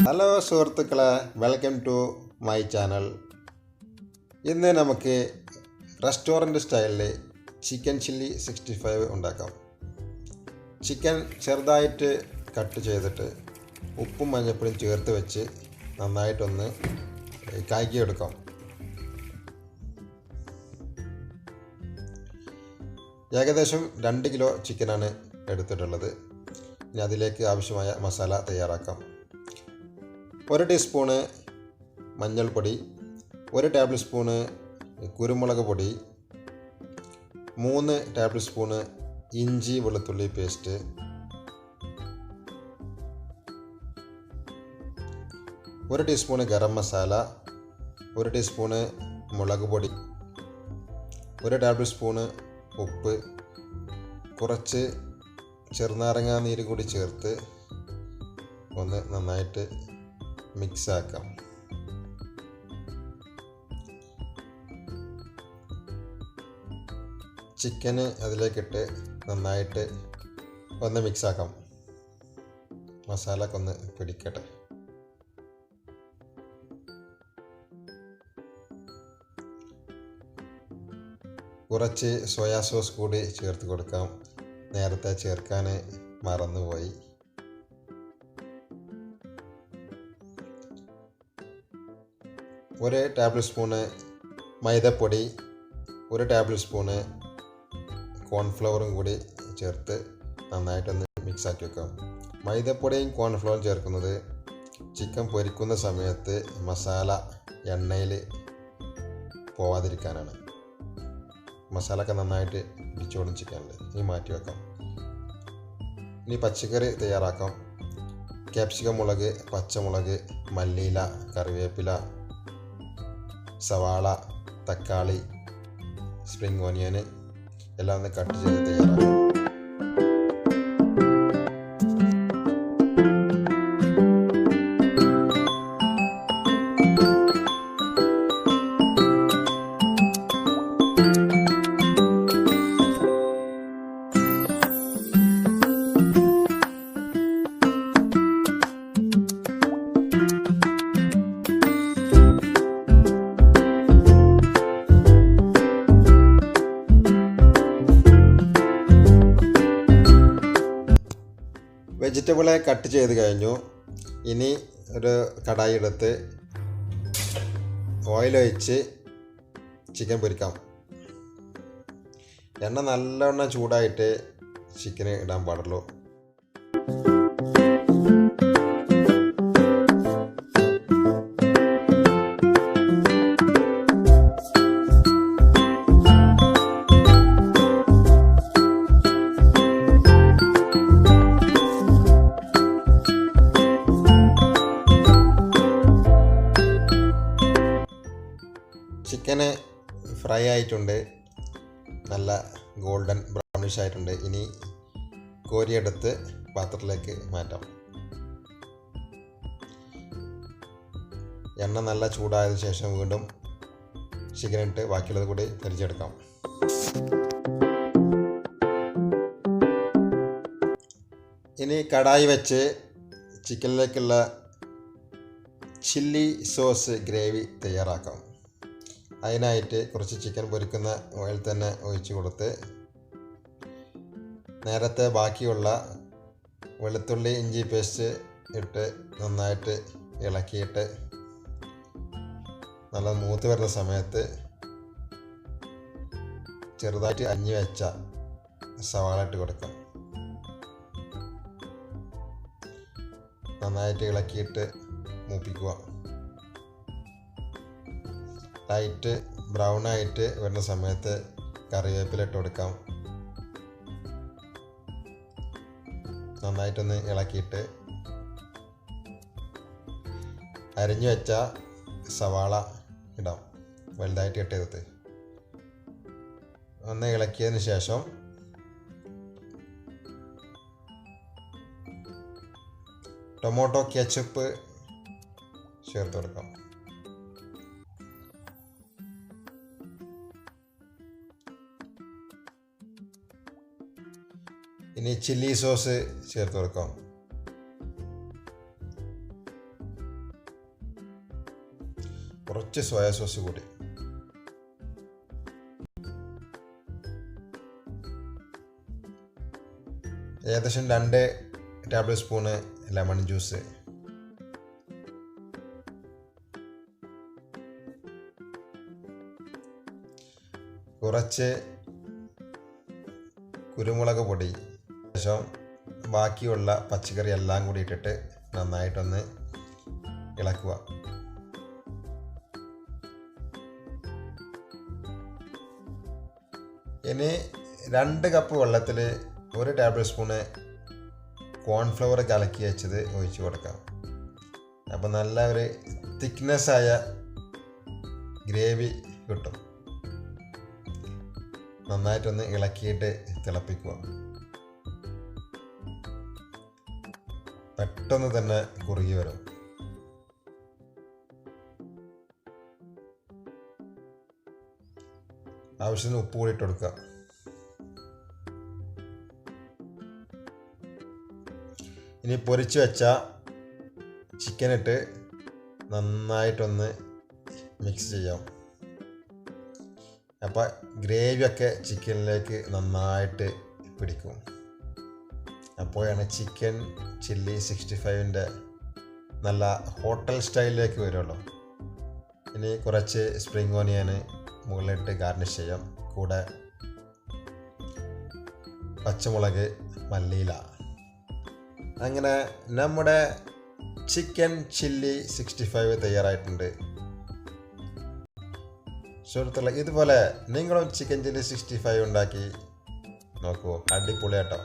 Hello സുഹൃത്തുക്കളെ, welcome to my channel. ഇന്ന് നമുക്ക് റെസ്റ്റോറൻറ്റ് സ്റ്റൈലിൽ ചിക്കൻ ചില്ലി 65 ഉണ്ടാക്കാം. ചിക്കൻ ചെറുതായിട്ട് കട്ട് ചെയ്തിട്ട് ഉപ്പും മഞ്ഞൾപ്പൊടിയും ചേർത്ത് വെച്ച് നന്നായിട്ടൊന്ന് കായ്ക്കിയെടുക്കാം. ഏകദേശം 2 കിലോ ചിക്കനാണ് എടുത്തിട്ടുള്ളത്. ഇനി അതിലേക്ക് ആവശ്യമായ മസാല തയ്യാറാക്കാം. 1 ടീസ്പൂണ് മഞ്ഞൾപ്പൊടി, 1 ടേബിൾ സ്പൂണ് കുരുമുളക് പൊടി, 3 ടേബിൾ സ്പൂണ് ഇഞ്ചി വെളുത്തുള്ളി paste, 1 teaspoon garam masala, 1 teaspoon മുളക് പൊടി, 1 ടേബിൾ സ്പൂണ് ഉപ്പ്, കുറച്ച് ചെറുനാരങ്ങ നീര് കൂടി ചേർത്ത് ഒന്ന് നന്നായിട്ട് മിക്സ് ആക്കാം. ചിക്കന് അതിലേക്കിട്ട് നന്നായിട്ട് ഒന്ന് മിക്സ് ആക്കാം. മസാലയൊക്കെ ഒന്ന് പിടിക്കട്ടെ. കുറച്ച് സോയാ സോസ് കൂടി ചേർത്ത് കൊടുക്കാം. നേരത്തെ ചേർക്കാൻ മറന്നുപോയി. ഒരു ടേബിൾ സ്പൂണ് മൈദപ്പൊടി, 1 ടേബിൾ സ്പൂണ് കോൺഫ്ലവറും കൂടി ചേർത്ത് നന്നായിട്ടൊന്ന് മിക്സാക്കി വെക്കാം. മൈദപ്പൊടിയും കോൺഫ്ലവറും ചേർക്കുന്നത് ചിക്കൻ പൊരിക്കുന്ന സമയത്ത് മസാല എണ്ണയിൽ പോവാതിരിക്കാനാണ്. മസാലയൊക്കെ നന്നായിട്ട് പിടിച്ചോടും ചിക്കനിൽ. ഇനി മാറ്റി വെക്കാം. ഇനി പച്ചക്കറി തയ്യാറാക്കാം. ക്യാപ്സിക്കം മുളക്, പച്ചമുളക്, മല്ലിയില, കറിവേപ്പില, സവാള, തക്കാളി, സ്പ്രിംഗ് ഓനിയൻ എല്ലാം ഒന്ന് കട്ട് ചെയ്ത് തയ്യാറാക്കാം. വെജിറ്റബിളെ കട്ട് ചെയ്ത് കഴിഞ്ഞു. ഇനി ഒരു കടായി എടുത്ത് ഓയിൽ ഒഴിച്ച് ചിക്കൻ പൊരിക്കാം. എണ്ണ നല്ലവണ്ണം ചൂടായിട്ട് ചിക്കന് ഇടാൻ പാടുള്ളൂ. ചിക്കന് ഫ്രൈ ആയിട്ടുണ്ട്, നല്ല ഗോൾഡൻ ബ്രൗണിഷ് ആയിട്ടുണ്ട്. ഇനി കോരിയെടുത്ത് പാത്രത്തിലേക്ക് മാറ്റാം. എണ്ണ നല്ല ചൂടായതിനു ശേഷം വീണ്ടും ചിക്കനിട്ട് ബാക്കിയുള്ളത് കൂടി പൊരിച്ചെടുക്കാം. ഇനി കടായി വെച്ച് ചിക്കനിലേക്കുള്ള ചില്ലി സോസ് ഗ്രേവി തയ്യാറാക്കാം. അതിനായിട്ട് കുറച്ച് ചിക്കൻ പൊരിക്കുന്ന ഓയിൽ തന്നെ ഒഴിച്ച് കൊടുത്ത് നേരത്തെ ബാക്കിയുള്ള വെളുത്തുള്ളി ഇഞ്ചി പേസ്റ്റ് ഇട്ട് നന്നായിട്ട് ഇളക്കിയിട്ട് നല്ല മൂത്ത് വരുന്ന സമയത്ത് ചെറുതായിട്ട് അരിഞ്ഞു വെച്ച സവാള ഇട്ട് കൊടുക്കാം. നന്നായിട്ട് ഇളക്കിയിട്ട് മൂപ്പിക്കുക. ലൈറ്റ് ബ്രൗൺ ആയിട്ട് വരുന്ന സമയത്ത് കറിവേപ്പില ഇട്ട് കൊടുക്കാം. നന്നായിട്ടൊന്ന് ഇളക്കിയിട്ട് അരിഞ്ഞു വെച്ച സവാള ഇടാം. വലുതായിട്ട് കട്ട് ചെയ്തിട്ട് ഒന്ന് ഇളക്കിയതിന് ശേഷം ടൊമാറ്റോ കെച്ചപ്പ് ചേർത്ത് കൊടുക്കാം. ഇനി ചില്ലി സോസ് ചേർത്ത് കൊടുക്കാം. കുറച്ച് സോയാ സോസ് കൂടി. ഏകദേശം 2 ടേബിൾ സ്പൂണ് ലെമൺ ജ്യൂസ്, കുറച്ച് കുരുമുളക് പൊടി, ശേഷം ബാക്കിയുള്ള പച്ചക്കറി എല്ലാം കൂടി ഇട്ടിട്ട് നന്നായിട്ടൊന്ന് ഇളക്കുക. ഇനി 2 കപ്പ് വെള്ളത്തിൽ 1 ടേബിൾ സ്പൂണ് കോൺഫ്ലവർ കലക്കി വെച്ചത് ഒഴിച്ച് കൊടുക്കാം. അപ്പോൾ നല്ല ഒരു തിക്നെസ്സായ ഗ്രേവി കിട്ടും. നന്നായിട്ടൊന്ന് ഇളക്കിയിട്ട് തിളപ്പിക്കുക. പെട്ടെന്ന് തന്നെ കുറുകി വരും. ആവശ്യത്തിന് ഉപ്പ് കൂടി ഇട്ട് കൊടുക്കുക. ഇനി പൊരിച്ച് വെച്ച ചിക്കൻ ഇട്ട് നന്നായിട്ടൊന്ന് മിക്സ് ചെയ്യാം. അപ്പോൾ ഗ്രേവിയൊക്കെ ചിക്കനിലേക്ക് നന്നായിട്ട് പിടിക്കും. അപ്പോഴാണ് ചിക്കൻ ചില്ലി 65ൻ്റെ നല്ല ഹോട്ടൽ സ്റ്റൈലിലേക്ക് വരുള്ളൂ. ഇനി കുറച്ച് സ്പ്രിംഗ് ഓനിയൻ മുകളിലിട്ട് ഗാർണിഷ് ചെയ്യാം. കൂടെ പച്ചമുളക്, മല്ലിയില. അങ്ങനെ നമ്മുടെ ചിക്കൻ ചില്ലി 65 തയ്യാറായിട്ടുണ്ട്. സുഹൃത്തുക്കളെ, ഇതുപോലെ നിങ്ങളും ചിക്കൻ ചില്ലി 65 ഉണ്ടാക്കി നോക്കൂ. അടിപൊളിയാട്ടോ.